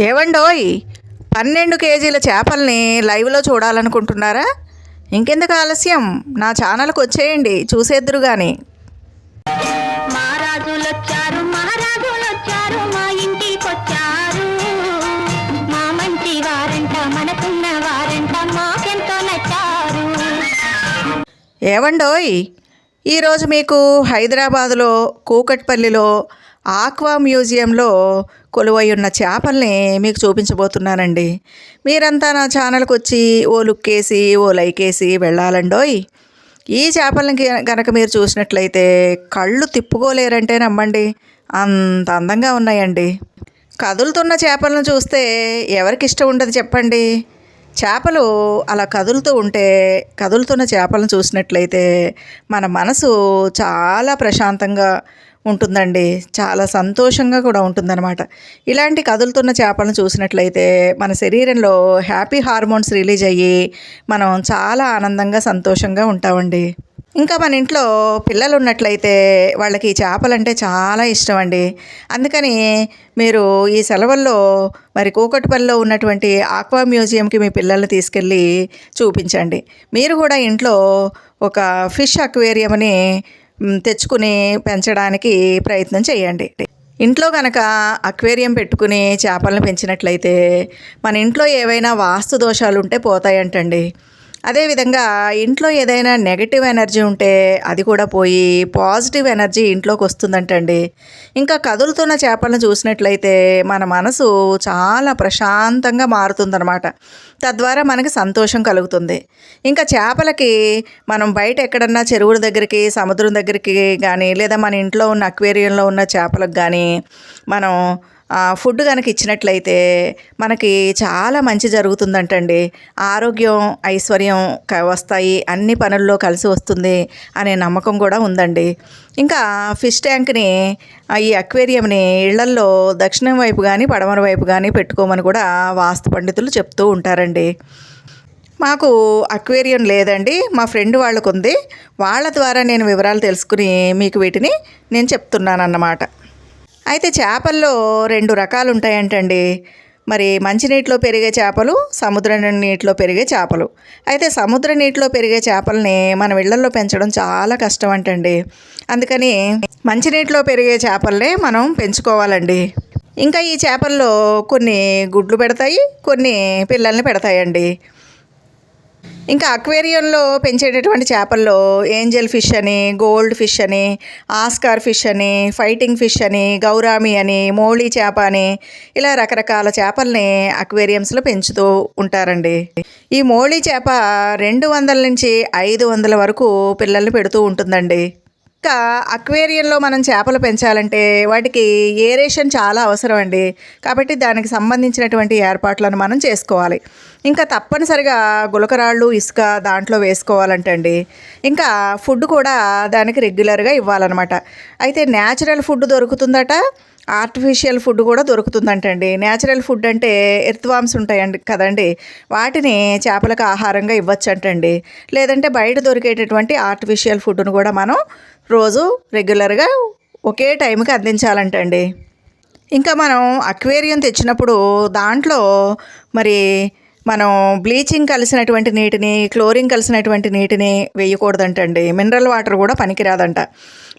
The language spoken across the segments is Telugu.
ఏవండోయ్, 12 కేజీల చేపల్ని లైవ్లో చూడాలనుకుంటున్నారా? ఇంకెందుకు ఆలస్యం, నా ఛానల్కి వచ్చేయండి, చూసేద్దురు కానీ. మహారాజులొచ్చారు మహారాజులొచ్చారు మా ఇంటికొచ్చారు. మా మంచి వారంట మనకున్న వారంట మాకెంతో నచ్చారు. ఏవండోయ్, ఈరోజు మీకు హైదరాబాదులో కూకట్పల్లిలో ఆక్వా మ్యూజియంలో కొలువై ఉన్న చేపల్ని మీకు చూపించబోతున్నానండి. మీరంతా నా ఛానల్కి వచ్చి ఓ లుక్ వేసి ఓ లైక్ వేసి వెళ్ళాలండోయ్. ఈ చేపల్ని కనుక మీరు చూసినట్లయితే కళ్ళు తిప్పుకోలేరంటే నమ్మండి, అంత అందంగా ఉన్నాయండి. కదులుతున్న చేపలను చూస్తే ఎవరికి ఇష్టం ఉండదు చెప్పండి. చేపలు అలా కదులుతూ ఉంటే, కదులుతున్న చేపలను చూసినట్లయితే మన మనసు చాలా ప్రశాంతంగా ఉంటుందండి, చాలా సంతోషంగా కూడా ఉంటుందన్నమాట. ఇలాంటి కదులుతున్న చేపలను చూసినట్లయితే మన శరీరంలో హ్యాపీ హార్మోన్స్ రిలీజ్ అయ్యి మనం చాలా ఆనందంగా సంతోషంగా ఉంటామండి. ఇంకా మన ఇంట్లో పిల్లలు ఉన్నట్లయితే వాళ్ళకి ఈ చేపలంటే చాలా ఇష్టం అండి. అందుకని మీరు ఈ సెలవుల్లో మరి కూకట్పల్లిలో ఉన్నటువంటి ఆక్వా మ్యూజియంకి మీ పిల్లల్ని తీసుకెళ్ళి చూపించండి. మీరు కూడా ఇంట్లో ఒక ఫిష్ అక్వేరియంని తెచ్చుకుని పెంచడానికి ప్రయత్నం చేయండి. ఇంట్లో కనుక అక్వేరియం పెట్టుకుని చేపలను పెంచినట్లయితే మన ఇంట్లో ఏవైనా వాస్తు దోషాలు ఉంటే పోతాయంటండి. అదేవిధంగా ఇంట్లో ఏదైనా నెగటివ్ ఎనర్జీ ఉంటే అది కూడా పోయి పాజిటివ్ ఎనర్జీ ఇంట్లోకి వస్తుందంటండి. ఇంకా కదులుతున్న చేపలను చూసినట్లయితే మన మనసు చాలా ప్రశాంతంగా మారుతుందన్నమాట. తద్వారా మనకి సంతోషం కలుగుతుంది. ఇంకా చేపలకి మనం బయట ఎక్కడన్నా చెరువుల దగ్గరికి, సముద్రం దగ్గరికి కానీ, లేదా మన ఇంట్లో ఉన్న అక్వేరియంలో ఉన్న చేపలకు కానీ మనం ఫుడ్ కనుక ఇచ్చినట్లయితే మనకి చాలా మంచి జరుగుతుందంటండి. ఆరోగ్యం, ఐశ్వర్యం వస్తాయి, అన్ని పనుల్లో కలిసి వస్తుంది అనే నమ్మకం కూడా ఉందండి. ఇంకా ఫిష్ ట్యాంక్ని, ఈ అక్వేరియంని ఇళ్లల్లో దక్షిణం వైపు కానీ పడమర వైపు కానీ పెట్టుకోమని కూడా వాస్తు పండితులు చెప్తూ ఉంటారండి. మాకు అక్వేరియం లేదండి, మా ఫ్రెండ్ వాళ్ళకు ఉంది. వాళ్ళ ద్వారా నేను వివరాలు తెలుసుకుని మీకు వీటిని నేను చెప్తున్నానన్నమాట. అయితే చేపల్లో 2 రకాలు ఉంటాయంటండి. మరి మంచినీటిలో పెరిగే చేపలు, సముద్ర నీటిలో పెరిగే చేపలు. అయితే సముద్ర నీటిలో పెరిగే చేపల్ని మన ఇళ్లల్లో పెంచడం చాలా కష్టం అంటండి. అందుకని మంచినీటిలో పెరిగే చేపల్నే మనం పెంచుకోవాలండి. ఇంకా ఈ చేపల్లో కొన్ని గుడ్లు పెడతాయి, కొన్ని పిల్లల్ని పెడతాయండి. ఇంకా అక్వేరియంలో పెంచేటటువంటి చేపల్లో ఏంజల్ ఫిష్ అని, గోల్డ్ ఫిష్ అని, ఆస్కార్ ఫిష్ అని, ఫైటింగ్ ఫిష్ అని, గౌరామి అని, మోళీ చేప అని, ఇలా రకరకాల చేపల్ని అక్వేరియంస్లో పెంచుతూ ఉంటారండి. ఈ మోళీ చేప 200 నుంచి 500 వరకు పిల్లల్ని పెడుతూ ఉంటుందండి. ఇంకా అక్వేరియంలో మనం చేపలు పెంచాలంటే వాటికి ఏరేషన్ చాలా అవసరం అండి. కాబట్టి దానికి సంబంధించినటువంటి ఏర్పాట్లను మనం చేసుకోవాలి. ఇంకా తప్పనిసరిగా గులకరాళ్ళు, ఇసుక దాంట్లో వేసుకోవాలంటండి. ఇంకా ఫుడ్ కూడా దానికి రెగ్యులర్గా ఇవ్వాలన్నమాట. అయితే న్యాచురల్ ఫుడ్ దొరుకుతుందట, ఆర్టిఫిషియల్ ఫుడ్ కూడా దొరుకుతుందంటండి. న్యాచురల్ ఫుడ్ అంటే ఎర్త్వామ్స్ ఉంటాయండి కదండి, వాటిని చేపలకు ఆహారంగా ఇవ్వచ్చు అంటండి. లేదంటే బయట దొరికేటటువంటి ఆర్టిఫిషియల్ ఫుడ్ను కూడా మనం రోజు రెగ్యులర్గా ఒకే టైంకి అందించాలంటండి. ఇంకా మనం అక్వేరియం తెచ్చినప్పుడు దాంట్లో మరి మనం బ్లీచింగ్ కలిసినటువంటి నీటిని, క్లోరిన్ కలిసినటువంటి నీటిని వేయకూడదంటండి. మినరల్ వాటర్ కూడా పనికిరాదంట.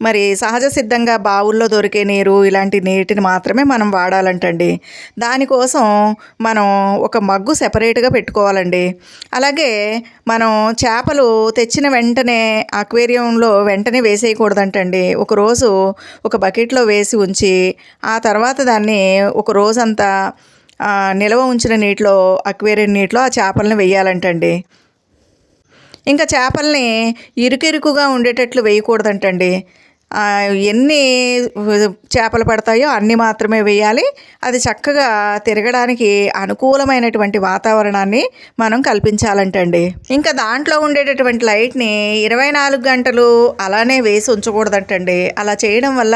మరి సహజ సిద్ధంగా బావుల్లో దొరికే నీరు, ఇలాంటి నీటిని మాత్రమే మనం వాడాలంటండి. దానికోసం మనం ఒక మగ్గు సెపరేట్గా పెట్టుకోవాలండి. అలాగే మనం చేపలు తెచ్చిన వెంటనే అక్వేరియంలో వెంటనే వేసేయకూడదంటండి. ఒకరోజు ఒక బకెట్లో వేసి ఉంచి ఆ తర్వాత దాన్ని ఒక రోజంతా నిల్వ ఉంచిన నీటిలో, అక్వేరియం నీటిలో ఆ చేపలను వేయాలంటండి. ఇంకా చేపల్ని ఇరుకిరుకుగా ఉండేటట్లు వేయకూడదంటండి. ఎన్ని చేపలు పడతాయో అన్ని మాత్రమే వేయాలి. అది చక్కగా తిరగడానికి అనుకూలమైనటువంటి వాతావరణాన్ని మనం కల్పించాలంటండి. ఇంకా దాంట్లో ఉండేటటువంటి లైట్ని 24 గంటలు అలానే వేసి ఉంచకూడదంటండి. అలా చేయడం వల్ల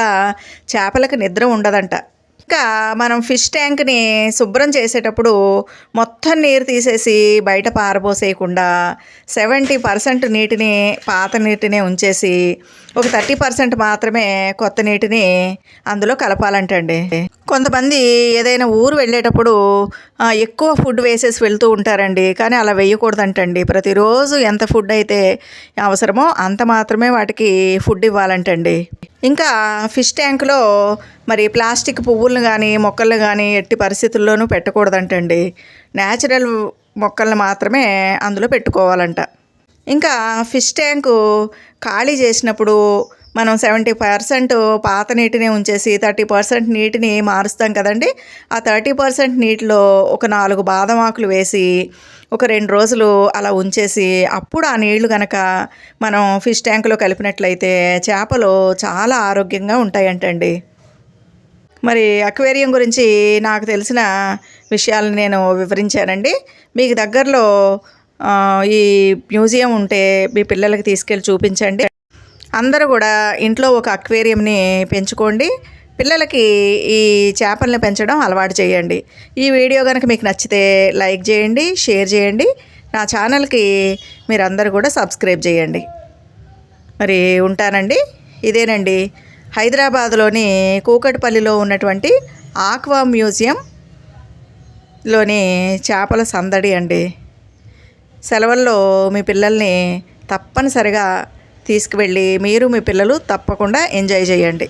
చేపలకు నిద్ర ఉండదంట. ఇంకా మనం ఫిష్ ట్యాంక్ని శుభ్రం చేసేటప్పుడు మొత్తం నీరు తీసేసి బయట పారబోసేయకుండా 70% నీటిని, పాత నీటిని ఉంచేసి ఒక 30% మాత్రమే కొత్త నీటిని అందులో కలపాలంటండి. కొంతమంది ఏదైనా ఊరు వెళ్ళేటప్పుడు ఎక్కువ ఫుడ్ వేసేసి వెళ్తూ ఉంటారండి. కానీ అలా వేయకూడదంటండి. ప్రతిరోజు ఎంత ఫుడ్ అయితే అవసరమో అంత మాత్రమే వాటికి ఫుడ్ ఇవ్వాలంటండి. ఇంకా ఫిష్ ట్యాంక్‌లో మరి ప్లాస్టిక్ పువ్వులను గానీ, మొక్కలను గానీ ఎట్టి పరిస్థితుల్లోనూ పెట్టకూడదంటండి. నేచురల్ మొక్కలను మాత్రమే అందులో పెట్టుకోవాలంట. ఇంకా ఫిష్ ట్యాంకు ఖాళీ చేసినప్పుడు మనం 70% పాత నీటిని ఉంచేసి 30% నీటిని మారుస్తాం కదండి. ఆ 30% నీటిలో ఒక 4 బాదం ఆకులు వేసి ఒక 2 రోజులు అలా ఉంచేసి అప్పుడు ఆ నీళ్లు గనక మనం ఫిష్ ట్యాంకులో కలిపినట్లయితే చేపలు చాలా ఆరోగ్యంగా ఉంటాయంటండి. మరి అక్వేరియం గురించి నాకు తెలిసిన విషయాలను నేను వివరించానండి. మీకు దగ్గరలో ఈ మ్యూజియం ఉంటే మీ పిల్లలకి తీసుకెళ్ళి చూపించండి. అందరూ కూడా ఇంట్లో ఒక అక్వేరియంని పెంచుకోండి. పిల్లలకి ఈ చేపలను పెంచడం అలవాటు చేయండి. ఈ వీడియో కనుక మీకు నచ్చితే లైక్ చేయండి, షేర్ చేయండి. నా ఛానల్కి మీరందరూ కూడా సబ్స్క్రైబ్ చేయండి. మరి ఉంటానండి. ఇదేనండి హైదరాబాద్లోని కూకట్పల్లిలో ఉన్నటువంటి ఆక్వా మ్యూజియంలోని చేపల సందడి అండి. సెలవుల్లో మీ పిల్లల్ని తప్పనిసరిగా తీసుకువెళ్ళి మీరు మీ పిల్లలు తప్పకుండా ఎంజాయ్ చేయండి.